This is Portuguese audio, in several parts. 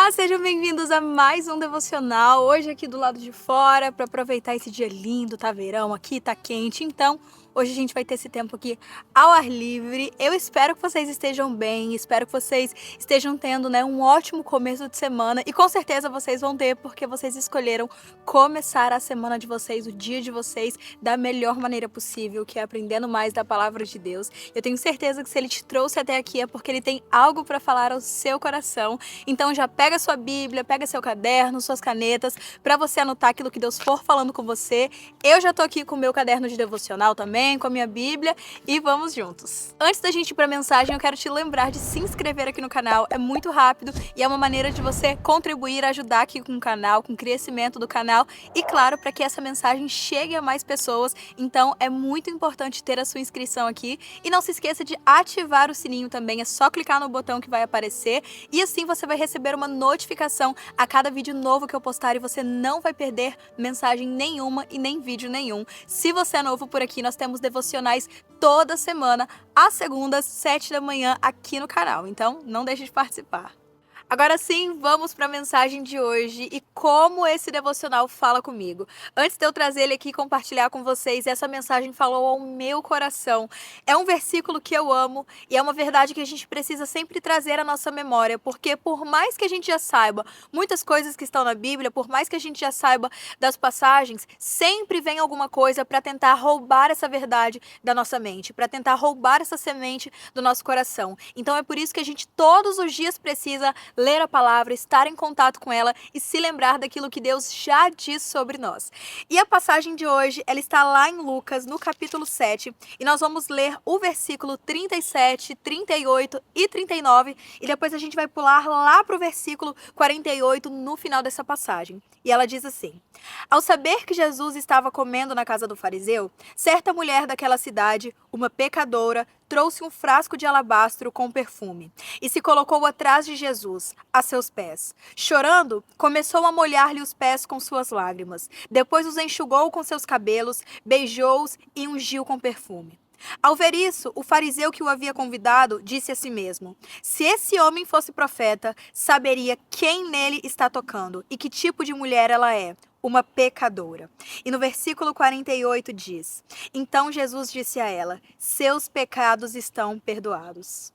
Olá, sejam bem-vindos a mais um devocional. Hoje aqui do lado de fora, para aproveitar esse dia lindo, tá verão aqui, tá quente. Então, hoje a gente vai ter esse tempo aqui ao ar livre. Eu espero que vocês estejam bem, espero que vocês estejam tendo, um ótimo começo de semana. E com certeza vocês vão ter, porque vocês escolheram começar a semana de vocês, o dia de vocês, da melhor maneira possível, que é aprendendo mais da palavra de Deus. Eu tenho certeza que se Ele te trouxe até aqui é porque Ele tem algo para falar ao seu coração. Então já pega sua Bíblia, pega seu caderno, suas canetas, para você anotar aquilo que Deus for falando com você. Eu já tô aqui com o meu caderno de devocional também, com a minha Bíblia, e vamos juntos. Antes da gente ir para a mensagem, eu quero te lembrar de se inscrever aqui no canal. É muito rápido e é uma maneira de você contribuir, ajudar aqui com o canal, com o crescimento do canal e, claro, para que essa mensagem chegue a mais pessoas. Então é muito importante ter a sua inscrição aqui e não se esqueça de ativar o sininho também. É só clicar no botão que vai aparecer e assim você vai receber uma notificação a cada vídeo novo que eu postar e você não vai perder mensagem nenhuma e nem vídeo nenhum. Se você é novo por aqui, nós temos devocionais toda semana, às segundas, 7 da manhã, aqui no canal. Então, não deixe de participar. Agora sim, vamos para a mensagem de hoje e como esse devocional fala comigo. Antes de eu trazer ele aqui e compartilhar com vocês, essa mensagem falou ao meu coração. É um versículo que eu amo e é uma verdade que a gente precisa sempre trazer à nossa memória, porque por mais que a gente já saiba muitas coisas que estão na Bíblia, por mais que a gente já saiba das passagens, sempre vem alguma coisa para tentar roubar essa verdade da nossa mente, para tentar roubar essa semente do nosso coração. Então é por isso que a gente todos os dias precisa ler a palavra, estar em contato com ela e se lembrar daquilo que Deus já diz sobre nós. E a passagem de hoje, ela está lá em Lucas, no capítulo 7, e nós vamos ler o versículo 37, 38 e 39, e depois a gente vai pular lá para o versículo 48 no final dessa passagem. E ela diz assim: Ao saber que Jesus estava comendo na casa do fariseu, certa mulher daquela cidade, uma pecadora, trouxe um frasco de alabastro com perfume e se colocou atrás de Jesus, a seus pés. Chorando, começou a molhar-lhe os pés com suas lágrimas. Depois os enxugou com seus cabelos, beijou-os e ungiu com perfume. Ao ver isso, o fariseu que o havia convidado disse a si mesmo: Se esse homem fosse profeta, saberia quem nele está tocando e que tipo de mulher ela é, uma pecadora. E no versículo 48 diz: Então Jesus disse a ela: Seus pecados estão perdoados.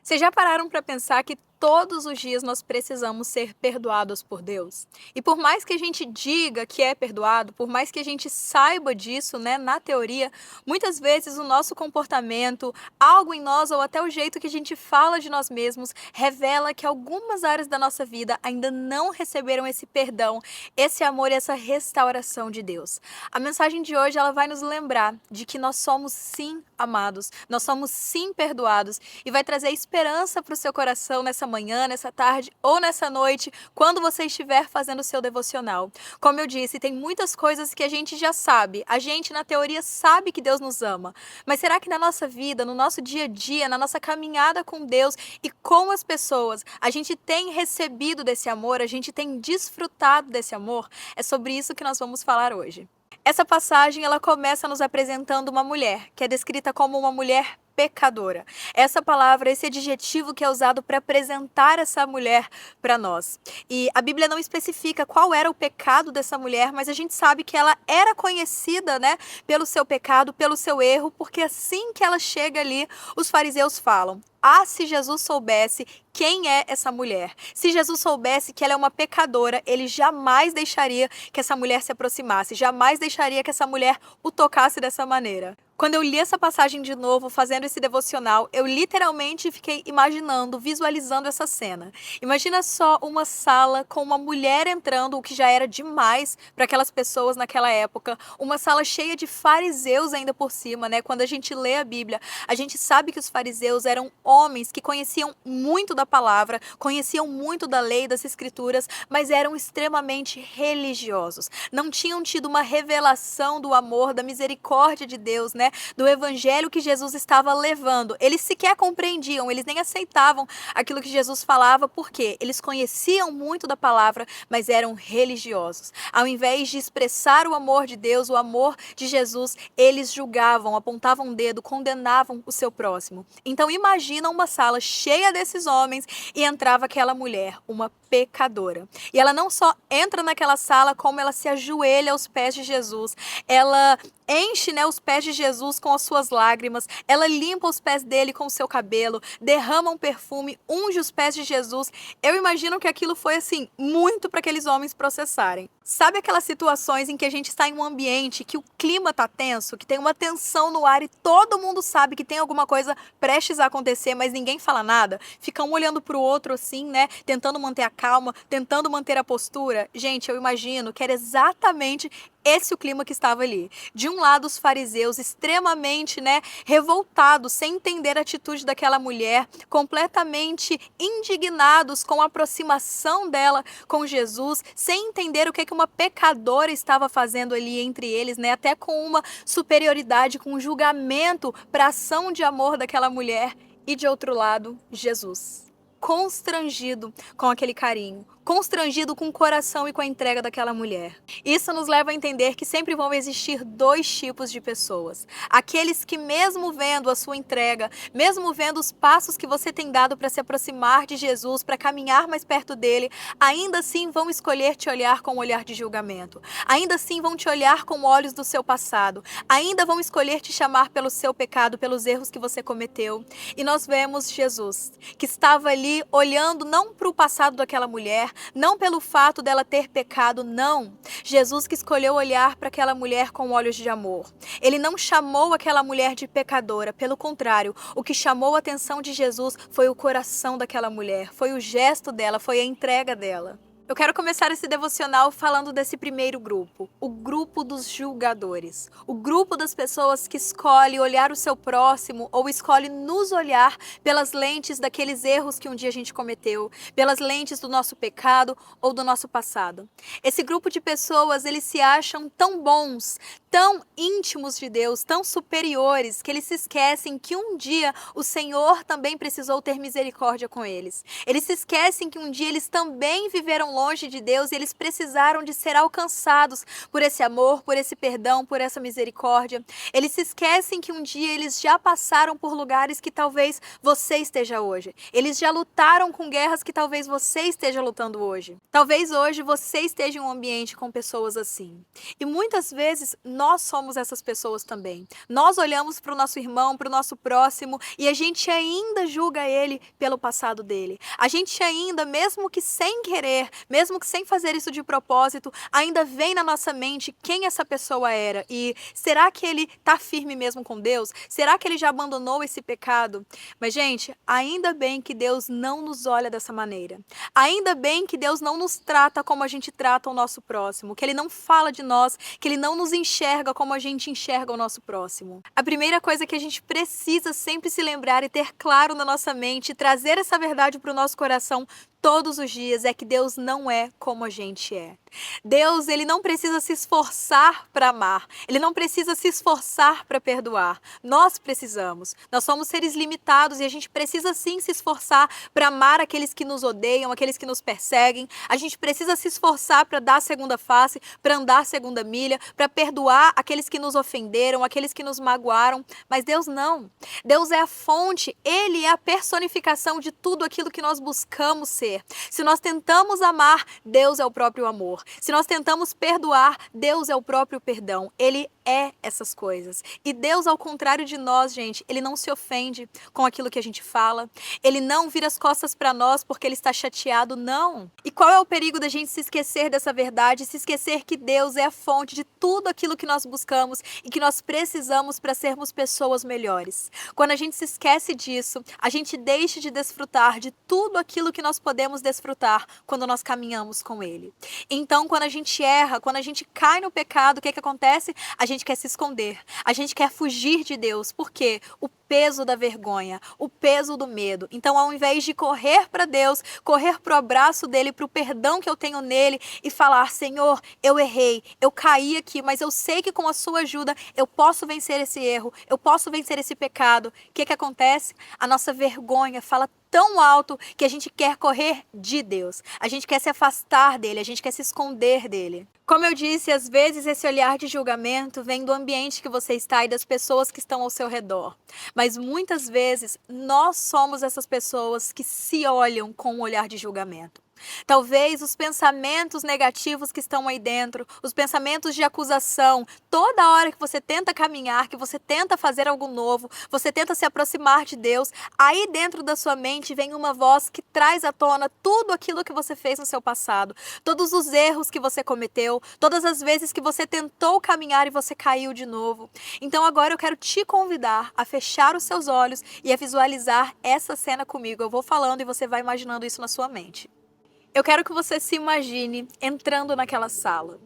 Vocês já pararam para pensar que todos os dias nós precisamos ser perdoados por Deus? E por mais que a gente diga que é perdoado, por mais que a gente saiba disso, na teoria, muitas vezes o nosso comportamento, algo em nós ou até o jeito que a gente fala de nós mesmos, revela que algumas áreas da nossa vida ainda não receberam esse perdão, esse amor e essa restauração de Deus. A mensagem de hoje, ela vai nos lembrar de que nós somos sim amados, nós somos sim perdoados e vai trazer esperança para o seu coração nessa manhã, nessa tarde ou nessa noite, quando você estiver fazendo o seu devocional. Como eu disse, tem muitas coisas que a gente já sabe. A gente, na teoria, sabe que Deus nos ama. Mas será que na nossa vida, no nosso dia a dia, na nossa caminhada com Deus e com as pessoas, a gente tem recebido desse amor, a gente tem desfrutado desse amor? É sobre isso que nós vamos falar hoje. Essa passagem, ela começa nos apresentando uma mulher, que é descrita como uma mulher pecadora. Essa palavra, esse adjetivo que é usado para apresentar essa mulher para nós. E a Bíblia não especifica qual era o pecado dessa mulher, mas a gente sabe que ela era conhecida, pelo seu pecado, pelo seu erro, porque assim que ela chega ali, os fariseus falam: Ah, se Jesus soubesse quem é essa mulher. Se Jesus soubesse que ela é uma pecadora, ele jamais deixaria que essa mulher se aproximasse, jamais deixaria que essa mulher o tocasse dessa maneira. Quando eu li essa passagem de novo, fazendo esse devocional, eu literalmente fiquei imaginando, visualizando essa cena. Imagina só uma sala com uma mulher entrando, o que já era demais para aquelas pessoas naquela época. Uma sala cheia de fariseus ainda por cima, Quando a gente lê a Bíblia, a gente sabe que os fariseus eram homens que conheciam muito da palavra, conheciam muito da lei, das escrituras, mas eram extremamente religiosos. Não tinham tido uma revelação do amor, da misericórdia de Deus, né, do evangelho que Jesus estava levando. Eles sequer compreendiam, eles nem aceitavam aquilo que Jesus falava, porque eles conheciam muito da palavra, mas eram religiosos. Ao invés de expressar o amor de Deus, o amor de Jesus, eles julgavam, apontavam o dedo, condenavam o seu próximo. Então imagina uma sala cheia desses homens e entrava aquela mulher, uma pecadora. E ela não só entra naquela sala, como ela se ajoelha aos pés de Jesus. Ela enche, né, os pés de Jesus com as suas lágrimas, ela limpa os pés dele com o seu cabelo, derrama um perfume, unge os pés de Jesus. Eu imagino que aquilo foi assim, muito para aqueles homens processarem. Sabe aquelas situações em que a gente está em um ambiente que o clima tá tenso, que tem uma tensão no ar e todo mundo sabe que tem alguma coisa prestes a acontecer, mas ninguém fala nada? Fica um olhando pro outro assim, né, tentando manter a calma, tentando manter a postura. Gente, eu imagino que era exatamente esse o clima que estava ali. De um lado, os fariseus extremamente, né, revoltados, sem entender a atitude daquela mulher, completamente indignados com a aproximação dela com Jesus, sem entender o que uma pecadora estava fazendo ali entre eles, né, até com uma superioridade, com um julgamento para a ação de amor daquela mulher. E de outro lado, Jesus, constrangido com aquele carinho, constrangido com o coração e com a entrega daquela mulher. Isso nos leva a entender que sempre vão existir dois tipos de pessoas. Aqueles que, mesmo vendo a sua entrega, mesmo vendo os passos que você tem dado para se aproximar de Jesus, para caminhar mais perto dele, ainda assim vão escolher te olhar com um olhar de julgamento. Ainda assim vão te olhar com olhos do seu passado. Ainda vão escolher te chamar pelo seu pecado, pelos erros que você cometeu. E nós vemos Jesus, que estava ali olhando não para o passado daquela mulher, não pelo fato dela ter pecado, não. Jesus que escolheu olhar para aquela mulher com olhos de amor. Ele não chamou aquela mulher de pecadora, pelo contrário, o que chamou a atenção de Jesus foi o coração daquela mulher, foi o gesto dela, foi a entrega dela. Eu quero começar esse devocional falando desse primeiro grupo, o grupo dos julgadores. O grupo das pessoas que escolhe olhar o seu próximo ou escolhe nos olhar pelas lentes daqueles erros que um dia a gente cometeu, pelas lentes do nosso pecado ou do nosso passado. Esse grupo de pessoas, eles se acham tão bons, tão íntimos de Deus, tão superiores, que eles se esquecem que um dia o Senhor também precisou ter misericórdia com eles. Eles se esquecem que um dia eles também viveram longe de Deus e eles precisaram de ser alcançados por esse amor, por esse perdão, por essa misericórdia. Eles se esquecem que um dia eles já passaram por lugares que talvez você esteja hoje. Eles já lutaram com guerras que talvez você esteja lutando hoje. Talvez hoje você esteja em um ambiente com pessoas assim. E muitas vezes nós somos essas pessoas também. Nós olhamos para o nosso irmão, para o nosso próximo e a gente ainda julga ele pelo passado dele. A gente ainda, mesmo que sem querer, mesmo que sem fazer isso de propósito, ainda vem na nossa mente quem essa pessoa era. E será que ele está firme mesmo com Deus? Será que ele já abandonou esse pecado? Mas, gente, ainda bem que Deus não nos olha dessa maneira. Ainda bem que Deus não nos trata como a gente trata o nosso próximo, que Ele não fala de nós, que Ele não nos enxerga como a gente enxerga o nosso próximo. A primeira coisa que a gente precisa sempre se lembrar e ter claro na nossa mente, trazer essa verdade para o nosso coração todos os dias, é que Deus não é como a gente é. Deus, ele não precisa se esforçar para amar. Ele não precisa se esforçar para perdoar. Nós precisamos. Nós somos seres limitados e a gente precisa sim se esforçar para amar aqueles que nos odeiam, aqueles que nos perseguem. A gente precisa se esforçar para dar a segunda face, para andar a segunda milha, para perdoar aqueles que nos ofenderam, aqueles que nos magoaram. Mas Deus não. Deus é a fonte. Ele é a personificação de tudo aquilo que nós buscamos ser. Se nós tentamos amar, Deus é o próprio amor. Se nós tentamos perdoar, Deus é o próprio perdão. Ele é essas coisas. E Deus, ao contrário de nós, gente, Ele não se ofende com aquilo que a gente fala. Ele não vira as costas para nós porque Ele está chateado, não. E qual é o perigo da gente se esquecer dessa verdade, se esquecer que Deus é a fonte de tudo aquilo que nós buscamos e que nós precisamos para sermos pessoas melhores? Quando a gente se esquece disso, a gente deixa de desfrutar de tudo aquilo que nós podemos desfrutar quando nós caminhamos com Ele. Então, quando a gente erra, quando a gente cai no pecado, o que acontece? A gente gente quer se esconder, a gente quer fugir de Deus. Por quê? O peso da vergonha, o peso do medo. Então, ao invés de correr para Deus, correr para o abraço dele, para o perdão que eu tenho nele e falar: Senhor, eu errei, eu caí aqui, mas eu sei que com a sua ajuda eu posso vencer esse erro, eu posso vencer esse pecado. O que acontece? A nossa vergonha fala tão alto que a gente quer correr de Deus. A gente quer se afastar dele, a gente quer se esconder dele. Como eu disse, às vezes esse olhar de julgamento vem do ambiente que você está e das pessoas que estão ao seu redor. Mas muitas vezes nós somos essas pessoas que se olham com um olhar de julgamento. Talvez os pensamentos negativos que estão aí dentro, os pensamentos de acusação, toda hora que você tenta caminhar, que você tenta fazer algo novo, você tenta se aproximar de Deus, aí dentro da sua mente vem uma voz que traz à tona tudo aquilo que você fez no seu passado, todos os erros que você cometeu, todas as vezes que você tentou caminhar e você caiu de novo. Então agora eu quero te convidar a fechar os seus olhos e a visualizar essa cena comigo. Eu vou falando e você vai imaginando isso na sua mente. Eu quero que você se imagine entrando naquela sala.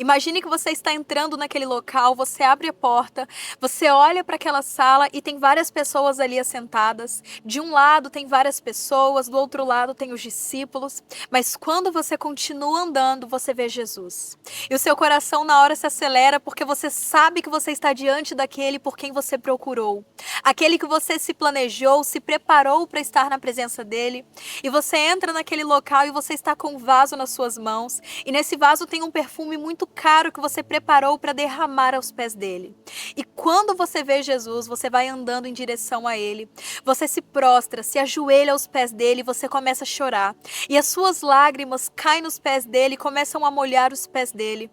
Imagine que você está entrando naquele local, você abre a porta, você olha para aquela sala e tem várias pessoas ali assentadas. De um lado tem várias pessoas, do outro lado tem os discípulos. Mas quando você continua andando, você vê Jesus. E o seu coração na hora se acelera porque você sabe que você está diante daquele por quem você procurou. Aquele que você se planejou, se preparou para estar na presença dele. E você entra naquele local e você está com um vaso nas suas mãos. E nesse vaso tem um perfume muito caro que você preparou para derramar aos pés dele. E quando você vê Jesus, você vai andando em direção a ele. Você se prostra, se ajoelha aos pés dele e você começa a chorar. E as suas lágrimas caem nos pés dele e começam a molhar os pés dele.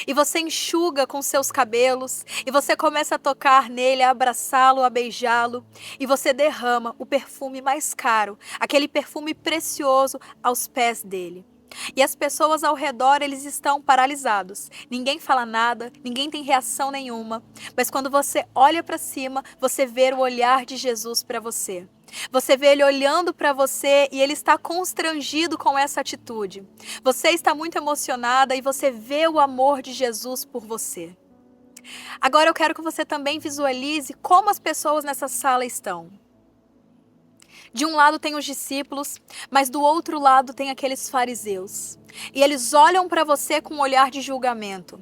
E você enxuga com seus cabelos, e você começa a tocar nele, a abraçá-lo, a beijá-lo, e você derrama o perfume mais caro, aquele perfume precioso aos pés dele. E as pessoas ao redor, eles estão paralisados. Ninguém fala nada, ninguém tem reação nenhuma. Mas quando você olha para cima, você vê o olhar de Jesus para você. Você vê ele olhando para você e ele está constrangido com essa atitude. Você está muito emocionada e você vê o amor de Jesus por você. Agora eu quero que você também visualize como as pessoas nessa sala estão. De um lado tem os discípulos, mas do outro lado tem aqueles fariseus. E eles olham para você com um olhar de julgamento.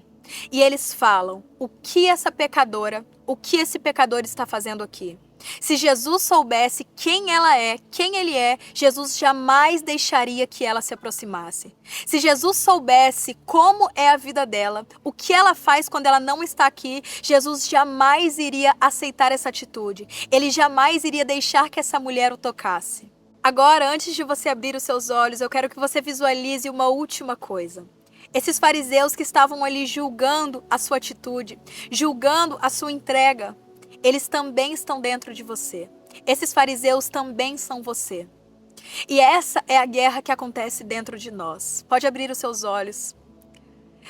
E eles falam: o que essa pecadora, o que esse pecador está fazendo aqui? Se Jesus soubesse quem ela é, quem ele é, Jesus jamais deixaria que ela se aproximasse. Se Jesus soubesse como é a vida dela, o que ela faz quando ela não está aqui, Jesus jamais iria aceitar essa atitude. Ele jamais iria deixar que essa mulher o tocasse. Agora, antes de você abrir os seus olhos, eu quero que você visualize uma última coisa. Esses fariseus que estavam ali julgando a sua atitude, julgando a sua entrega, eles também estão dentro de você. Esses fariseus também são você. E essa é a guerra que acontece dentro de nós. Pode abrir os seus olhos.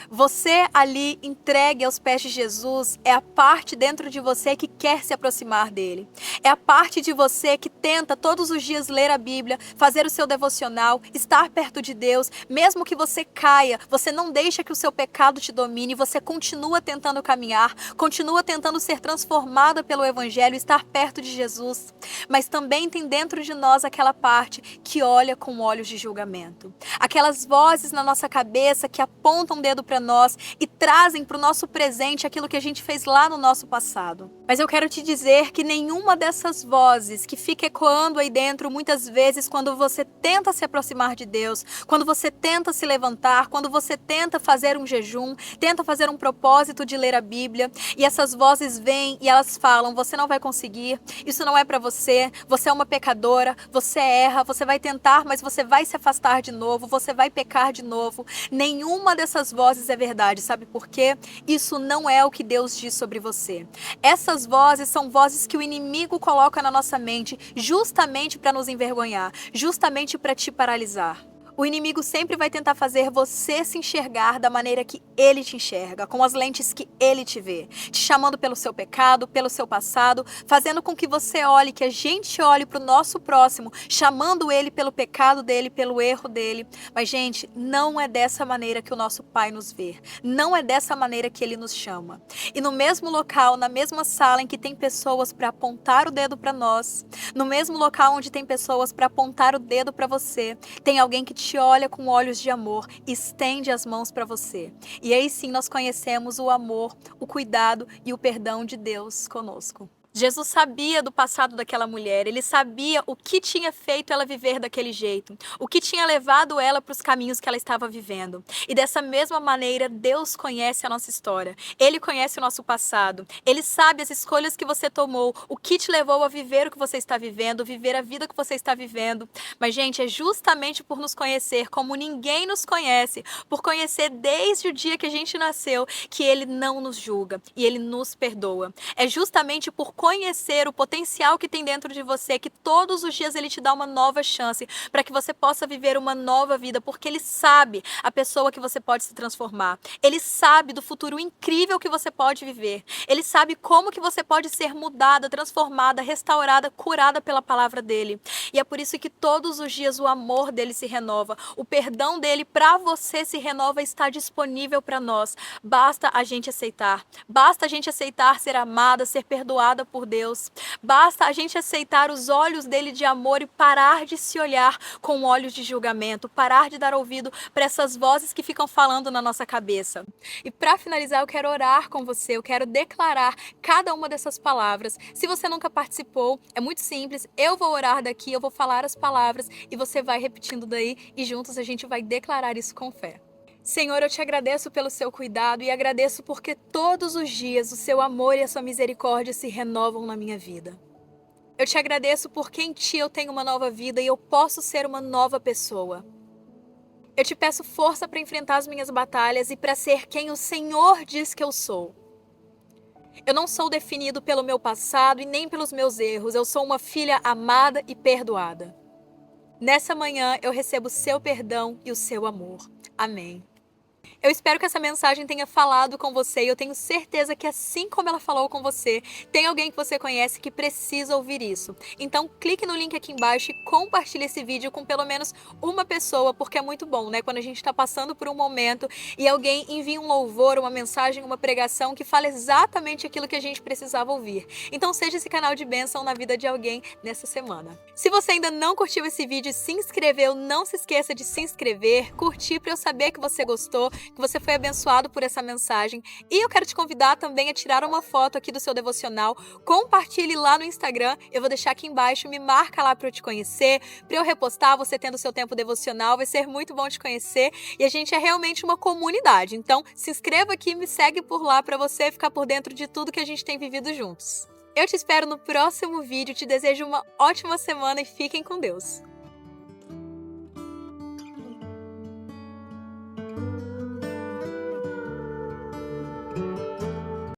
Você ali entregue aos pés de Jesus é a parte dentro de você que quer se aproximar dele. É a parte de você que tenta todos os dias ler a Bíblia, fazer o seu devocional, estar perto de Deus. Mesmo que você caia, você não deixa que o seu pecado te domine, você continua tentando caminhar, continua tentando ser transformada pelo Evangelho, estar perto de Jesus. Mas também tem dentro de nós aquela parte que olha com olhos de julgamento. Aquelas vozes na nossa cabeça que apontam o dedo para nós e trazem para o nosso presente aquilo que a gente fez lá no nosso passado. Mas eu quero te dizer que nenhuma dessas vozes que fica ecoando aí dentro muitas vezes quando você tenta se aproximar de Deus, quando você tenta se levantar, quando você tenta fazer um jejum, tenta fazer um propósito de ler a Bíblia, e essas vozes vêm e elas falam: você não vai conseguir, isso não é para você, você é uma pecadora, você erra, você vai tentar, mas você vai se afastar de novo, você vai pecar de novo. Nenhuma dessas vozes é verdade, sabe por quê? Isso não é o que Deus diz sobre você. Essas vozes são vozes que o inimigo coloca na nossa mente justamente para nos envergonhar, justamente para te paralisar. O inimigo sempre vai tentar fazer você se enxergar da maneira que ele te enxerga, com as lentes que ele te vê, te chamando pelo seu pecado, pelo seu passado, fazendo com que você olhe, que a gente olhe para o nosso próximo, chamando ele pelo pecado dele, pelo erro dele. Mas, gente, não é dessa maneira que o nosso Pai nos vê. Não é dessa maneira que ele nos chama. E no mesmo local, na mesma sala em que tem pessoas para apontar o dedo para nós, no mesmo local onde tem pessoas para apontar o dedo para você, tem alguém que te olha com olhos de amor, estende as mãos para você. E aí sim nós conhecemos o amor, o cuidado e o perdão de Deus conosco. Jesus sabia do passado daquela mulher, ele sabia o que tinha feito ela viver daquele jeito, o que tinha levado ela para os caminhos que ela estava vivendo. E dessa mesma maneira, Deus conhece a nossa história, Ele conhece o nosso passado, Ele sabe as escolhas que você tomou, o que te levou a viver o que você está vivendo, viver a vida que você está vivendo. Mas, gente, é justamente por nos conhecer como ninguém nos conhece, por conhecer desde o dia que a gente nasceu, que Ele não nos julga e Ele nos perdoa. É justamente por conhecer o potencial que tem dentro de você, que todos os dias Ele te dá uma nova chance para que você possa viver uma nova vida, porque Ele sabe a pessoa que você pode se transformar. Ele sabe do futuro incrível que você pode viver. Ele sabe como que você pode ser mudada, transformada, restaurada, curada pela palavra dEle. E é por isso que todos os dias o amor dEle se renova, o perdão dEle para você se renova e está disponível para nós. Basta a gente aceitar. Basta a gente aceitar ser amada, ser perdoada por Deus. Basta a gente aceitar os olhos dele de amor e parar de se olhar com olhos de julgamento, parar de dar ouvido para essas vozes que ficam falando na nossa cabeça. E para finalizar, eu quero orar com você, eu quero declarar cada uma dessas palavras. Se você nunca participou, é muito simples, eu vou orar daqui, eu vou falar as palavras e você vai repetindo daí e juntos a gente vai declarar isso com fé. Senhor, eu te agradeço pelo seu cuidado e agradeço porque todos os dias o seu amor e a sua misericórdia se renovam na minha vida. Eu te agradeço porque em ti eu tenho uma nova vida e eu posso ser uma nova pessoa. Eu te peço força para enfrentar as minhas batalhas e para ser quem o Senhor diz que eu sou. Eu não sou definido pelo meu passado e nem pelos meus erros, eu sou uma filha amada e perdoada. Nessa manhã eu recebo o seu perdão e o seu amor. Amém. Eu espero que essa mensagem tenha falado com você e eu tenho certeza que assim como ela falou com você, tem alguém que você conhece que precisa ouvir isso. Então clique no link aqui embaixo e compartilhe esse vídeo com pelo menos uma pessoa, porque é muito bom, né? Quando a gente está passando por um momento e alguém envia um louvor, uma mensagem, uma pregação que fala exatamente aquilo que a gente precisava ouvir. Então seja esse canal de bênção na vida de alguém nessa semana. Se você ainda não curtiu esse vídeo e se inscreveu, não se esqueça de se inscrever, curtir para eu saber que você gostou, que você foi abençoado por essa mensagem. E eu quero te convidar também a tirar uma foto aqui do seu devocional, compartilhe lá no Instagram, eu vou deixar aqui embaixo, me marca lá para eu te conhecer, para eu repostar você tendo o seu tempo devocional, vai ser muito bom te conhecer e a gente é realmente uma comunidade. Então se inscreva aqui e me segue por lá para você ficar por dentro de tudo que a gente tem vivido juntos. Eu te espero no próximo vídeo, te desejo uma ótima semana e fiquem com Deus.